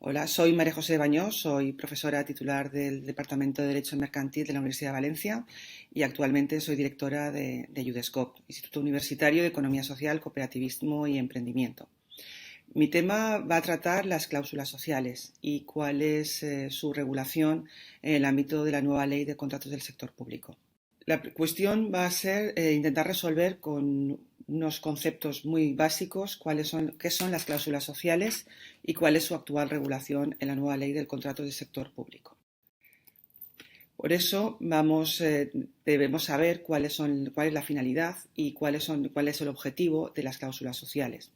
Hola, soy María José Bañós, soy profesora titular del Departamento de Derecho Mercantil de la Universidad de Valencia y actualmente soy directora de UDESCOP, Instituto Universitario de Economía Social, Cooperativismo y Emprendimiento. Mi tema va a tratar las cláusulas sociales y cuál es su regulación en el ámbito de la nueva ley de contratos del sector público. La cuestión va a ser intentar resolver con unos conceptos muy básicos qué son las cláusulas sociales y cuál es su actual regulación en la nueva ley del contrato del sector público. Por eso debemos saber cuál es la finalidad y cuál es el objetivo de las cláusulas sociales.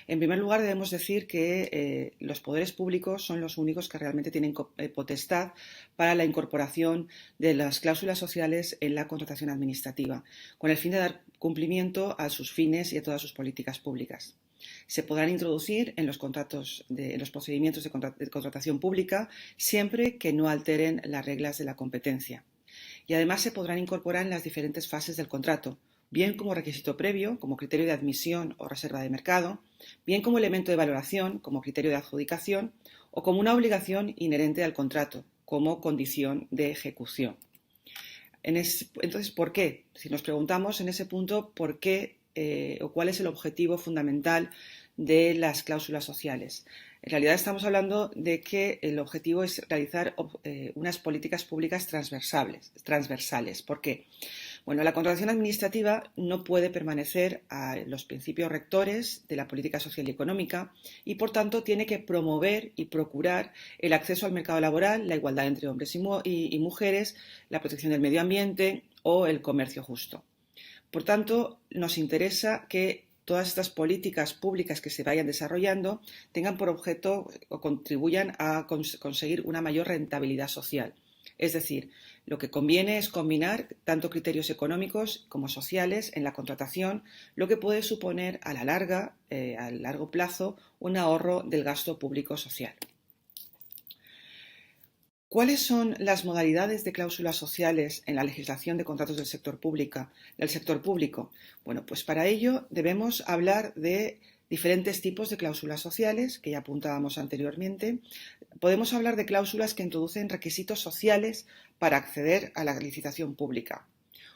En primer lugar, debemos decir que los poderes públicos son los únicos que realmente tienen potestad para la incorporación de las cláusulas sociales en la contratación administrativa, con el fin de dar cumplimiento a sus fines y a todas sus políticas públicas. Se podrán introducir en los procedimientos de contratación pública siempre que no alteren las reglas de la competencia. Y además se podrán incorporar en las diferentes fases del contrato, bien como requisito previo, como criterio de admisión o reserva de mercado, bien como elemento de valoración, como criterio de adjudicación, o como una obligación inherente al contrato, como condición de ejecución. Entonces, ¿por qué? Si nos preguntamos en ese punto por qué o cuál es el objetivo fundamental de las cláusulas sociales. En realidad estamos hablando de que el objetivo es realizar unas políticas públicas transversales. ¿Por qué? Bueno, la contratación administrativa no puede permanecer a los principios rectores de la política social y económica y, por tanto, tiene que promover y procurar el acceso al mercado laboral, la igualdad entre hombres y mujeres, la protección del medio ambiente o el comercio justo. Por tanto, nos interesa que todas estas políticas públicas que se vayan desarrollando tengan por objeto o contribuyan a conseguir una mayor rentabilidad social. Es decir, lo que conviene es combinar tanto criterios económicos como sociales en la contratación, lo que puede suponer a largo plazo, un ahorro del gasto público social. ¿Cuáles son las modalidades de cláusulas sociales en la legislación de contratos del sector público? Bueno, pues para ello debemos hablar de diferentes tipos de cláusulas sociales que ya apuntábamos anteriormente. Podemos hablar de cláusulas que introducen requisitos sociales para acceder a la licitación pública.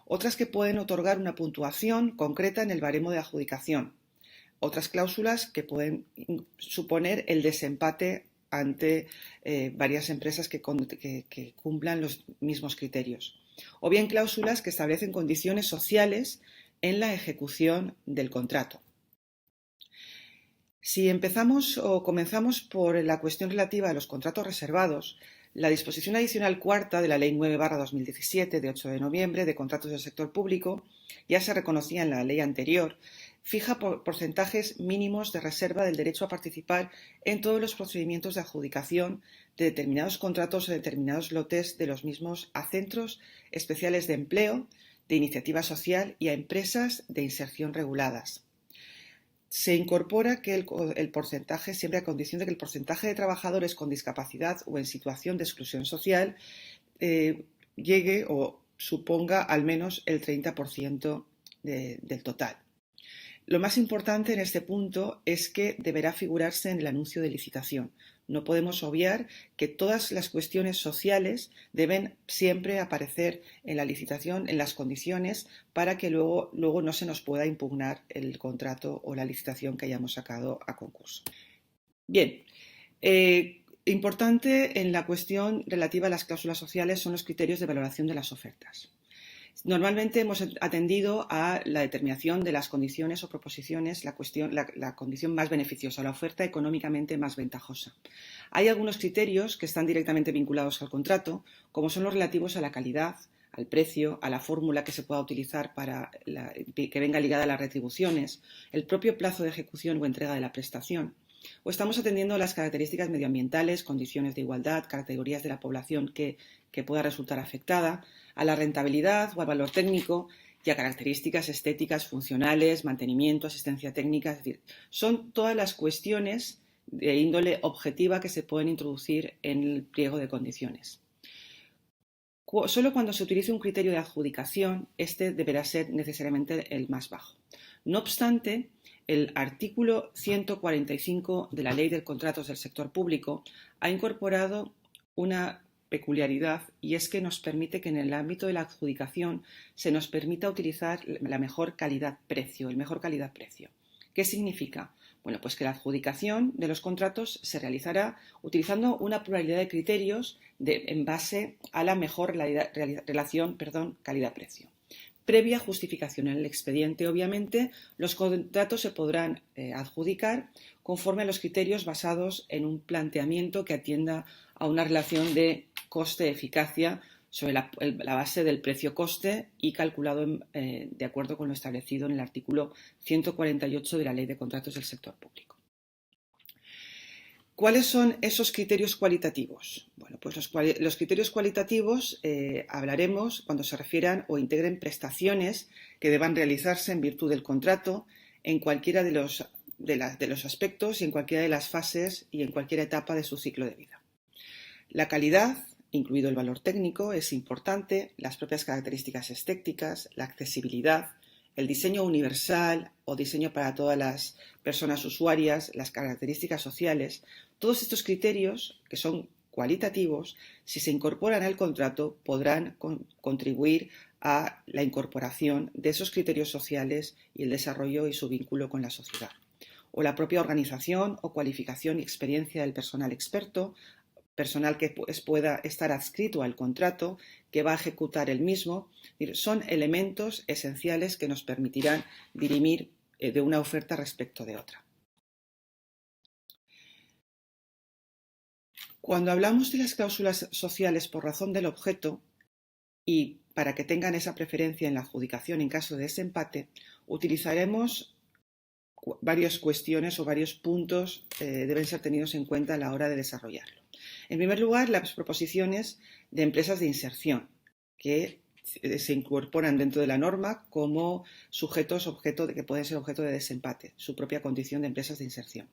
Otras que pueden otorgar una puntuación concreta en el baremo de adjudicación. Otras cláusulas que pueden suponer el desempate ante varias empresas que cumplan los mismos criterios. O bien cláusulas que establecen condiciones sociales en la ejecución del contrato. Si comenzamos por la cuestión relativa a los contratos reservados, la disposición adicional cuarta de la Ley 9/2017 de 8 de noviembre de contratos del sector público ya se reconocía en la ley anterior, fija porcentajes mínimos de reserva del derecho a participar en todos los procedimientos de adjudicación de determinados contratos o determinados lotes de los mismos a centros especiales de empleo, de iniciativa social y a empresas de inserción reguladas. Se incorpora que el porcentaje, siempre a condición de que el porcentaje de trabajadores con discapacidad o en situación de exclusión social llegue o suponga al menos el 30% del total. Lo más importante en este punto es que deberá figurarse en el anuncio de licitación. No podemos obviar que todas las cuestiones sociales deben siempre aparecer en la licitación, en las condiciones, para que luego no se nos pueda impugnar el contrato o la licitación que hayamos sacado a concurso. Bien, importante en la cuestión relativa a las cláusulas sociales son los criterios de valoración de las ofertas. Normalmente hemos atendido a la determinación de las condiciones o proposiciones, la condición más beneficiosa, la oferta económicamente más ventajosa. Hay algunos criterios que están directamente vinculados al contrato, como son los relativos a la calidad, al precio, a la fórmula que se pueda utilizar que venga ligada a las retribuciones, el propio plazo de ejecución o entrega de la prestación. O estamos atendiendo a las características medioambientales, condiciones de igualdad, categorías de la población que pueda resultar afectada, a la rentabilidad o al valor técnico y a características estéticas, funcionales, mantenimiento, asistencia técnica. Es decir, son todas las cuestiones de índole objetiva que se pueden introducir en el pliego de condiciones. Solo cuando se utilice un criterio de adjudicación, este deberá ser necesariamente el más bajo. No obstante, el artículo 145 de la Ley de Contratos del Sector Público ha incorporado una peculiaridad, y es que nos permite que en el ámbito de la adjudicación se nos permita utilizar la mejor calidad-precio, el mejor calidad-precio. ¿Qué significa? Bueno, pues que la adjudicación de los contratos se realizará utilizando una pluralidad de criterios en base a la mejor relación calidad-precio. Previa justificación en el expediente, obviamente, los contratos se podrán adjudicar conforme a los criterios basados en un planteamiento que atienda a una relación de coste-eficacia sobre la base del precio-coste y calculado de acuerdo con lo establecido en el artículo 148 de la Ley de Contratos del Sector Público. ¿Cuáles son esos criterios cualitativos? Bueno, pues los criterios cualitativos hablaremos cuando se refieran o integren prestaciones que deban realizarse en virtud del contrato en cualquiera de los aspectos y en cualquiera de las fases y en cualquier etapa de su ciclo de vida. La calidad, incluido el valor técnico, es importante, las propias características estéticas, la accesibilidad, el diseño universal o diseño para todas las personas usuarias, las características sociales, todos estos criterios que son cualitativos, si se incorporan al contrato, podrán contribuir a la incorporación de esos criterios sociales y el desarrollo y su vínculo con la sociedad. O la propia organización o cualificación y experiencia del personal experto, personal que pueda estar adscrito al contrato, que va a ejecutar el mismo, son elementos esenciales que nos permitirán dirimir de una oferta respecto de otra. Cuando hablamos de las cláusulas sociales por razón del objeto y para que tengan esa preferencia en la adjudicación en caso de desempate, utilizaremos varias cuestiones o varios puntos deben ser tenidos en cuenta a la hora de desarrollarlo. En primer lugar, las proposiciones de empresas de inserción, que se incorporan dentro de la norma como sujetos que pueden ser objeto de desempate, su propia condición de empresas de inserción.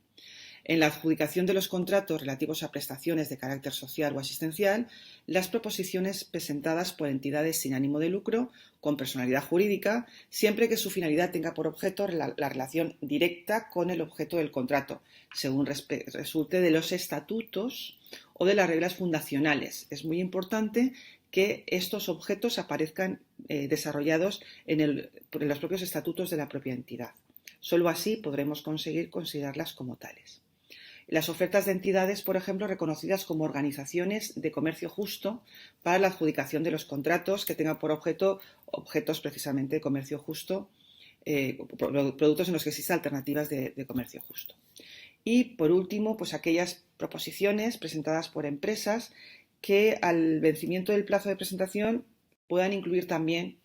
En la adjudicación de los contratos relativos a prestaciones de carácter social o asistencial, las proposiciones presentadas por entidades sin ánimo de lucro, con personalidad jurídica, siempre que su finalidad tenga por objeto la relación directa con el objeto del contrato, según resulte de los estatutos o de las reglas fundacionales. Es muy importante que estos objetos aparezcan desarrollados por los propios estatutos de la propia entidad. Solo así podremos conseguir considerarlas como tales. Las ofertas de entidades, por ejemplo, reconocidas como organizaciones de comercio justo para la adjudicación de los contratos que tengan por objetos precisamente de comercio justo, productos en los que existen alternativas de comercio justo. Y, por último, pues aquellas proposiciones presentadas por empresas que al vencimiento del plazo de presentación puedan incluir también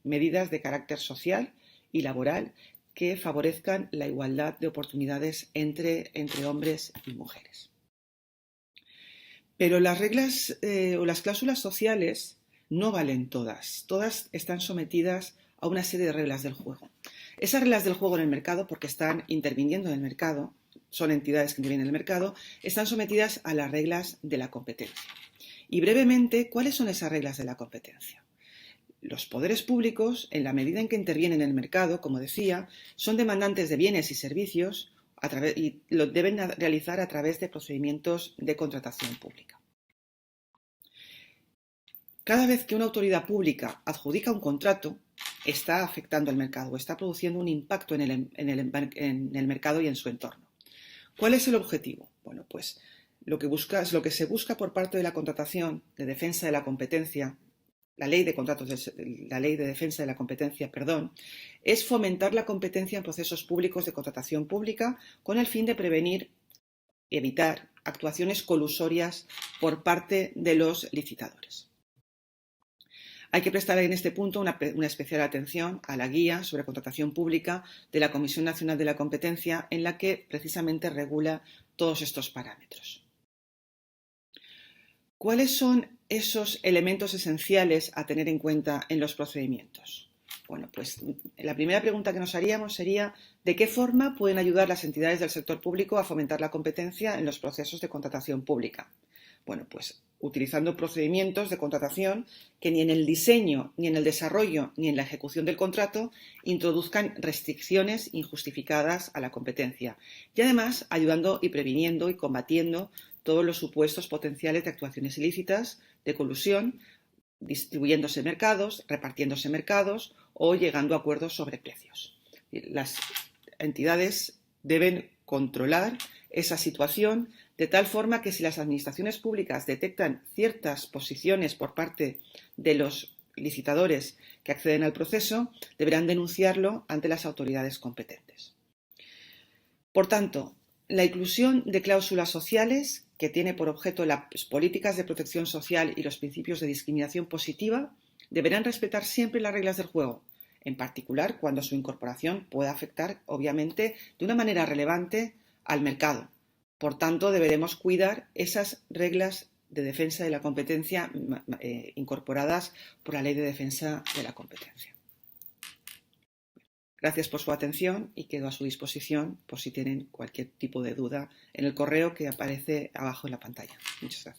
medidas de carácter social y laboral que favorezcan la igualdad de oportunidades entre hombres y mujeres. Pero las reglas o las cláusulas sociales no valen todas. Todas están sometidas a una serie de reglas del juego. Esas reglas del juego en el mercado, porque están interviniendo en el mercado, son entidades que intervienen en el mercado, están sometidas a las reglas de la competencia. Y brevemente, ¿cuáles son esas reglas de la competencia? Los poderes públicos, en la medida en que intervienen en el mercado, como decía, son demandantes de bienes y servicios y lo deben realizar a través de procedimientos de contratación pública. Cada vez que una autoridad pública adjudica un contrato, está afectando al mercado, está produciendo un impacto en el mercado y en su entorno. ¿Cuál es el objetivo? Bueno, pues lo que se busca por parte de la contratación de defensa de la competencia, la ley de defensa de la competencia, es fomentar la competencia en procesos públicos de contratación pública con el fin de prevenir y evitar actuaciones colusorias por parte de los licitadores. Hay que prestar en este punto una especial atención a la guía sobre contratación pública de la Comisión Nacional de la Competencia, en la que precisamente regula todos estos parámetros. ¿Cuáles son esos elementos esenciales a tener en cuenta en los procedimientos? Bueno, pues la primera pregunta que nos haríamos sería ¿de qué forma pueden ayudar las entidades del sector público a fomentar la competencia en los procesos de contratación pública? Bueno, pues utilizando procedimientos de contratación que ni en el diseño, ni en el desarrollo, ni en la ejecución del contrato introduzcan restricciones injustificadas a la competencia y además ayudando y previniendo y combatiendo todos los supuestos potenciales de actuaciones ilícitas, de colusión, distribuyéndose mercados, repartiéndose mercados o llegando a acuerdos sobre precios. Las entidades deben controlar esa situación de tal forma que si las administraciones públicas detectan ciertas posiciones por parte de los licitadores que acceden al proceso, deberán denunciarlo ante las autoridades competentes. Por tanto, la inclusión de cláusulas sociales, que tiene por objeto las políticas de protección social y los principios de discriminación positiva, deberán respetar siempre las reglas del juego, en particular cuando su incorporación pueda afectar, obviamente, de una manera relevante al mercado. Por tanto, deberemos cuidar esas reglas de defensa de la competencia incorporadas por la Ley de Defensa de la Competencia. Gracias por su atención y quedo a su disposición por si tienen cualquier tipo de duda en el correo que aparece abajo en la pantalla. Muchas gracias.